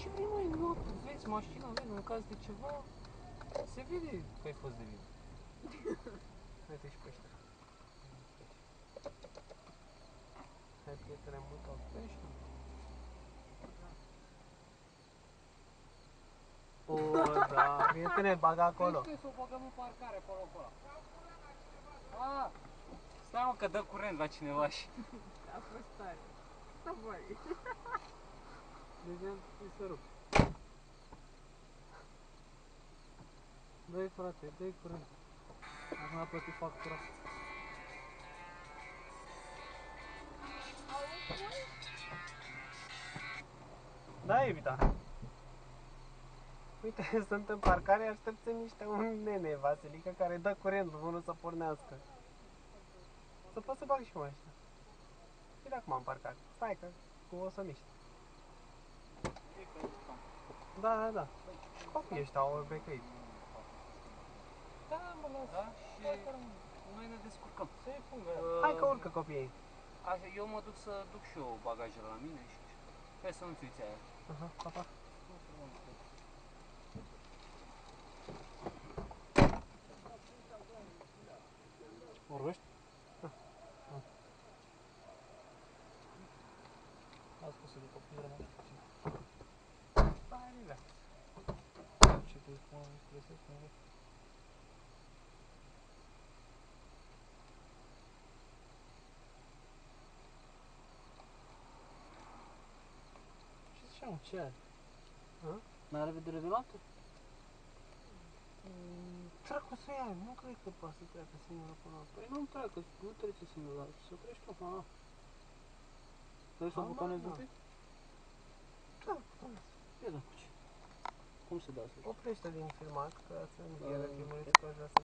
Ce vrei, măi, nu vezi mașina, vezi, în caz de ceva, se vede că ai fost de vină. Uite și pe ăștia. Hai, prietene, mută pe ăștia. O, da, prietene, bagă acolo. Trebuie să o băgăm în parcare, acolo, acolo. Ah, stai mă că dă curent la cineva și... A fost tare. Să voi. Deja se rup. Dă-i, frate, dă-i curent. Acum a plătit factura. Da, iubita. Uite, sunt în parcare, așteptăm niște un nene, Vasilica, care dă curent, unul să pornească. Să pot să bag și mașina. Și de acum am parcat. Stai că o să miști. Da, da, da. Copiii ăștia au becăit. Da, mă las. Da? Și noi ne descurcăm. Se fugă. Hai că urcă copiii. Așa, eu mă duc să duc și eu bagajele la mine și... Hai să nu-ți uiți aia. Aha, pa, pa. Vorbești? Da. Azi că se duc copii rămas puțin. Stai, relax. Ce te spun, nu stresezi cu nimic. Ce ziceam, mă, ce ai? N-are vedere de noapte? Dracu să ia, nu cred că poate să treacă singură până la Păi nu-mi treacă, nu trece singur, dar să treci tu, aha. Vrei să o butonezi un pic? Da, putem. Ia da, cu ce? Cum se dă asta? Oprește din filmat, că să-mi Da, fie de filmuleț, că aș vrea să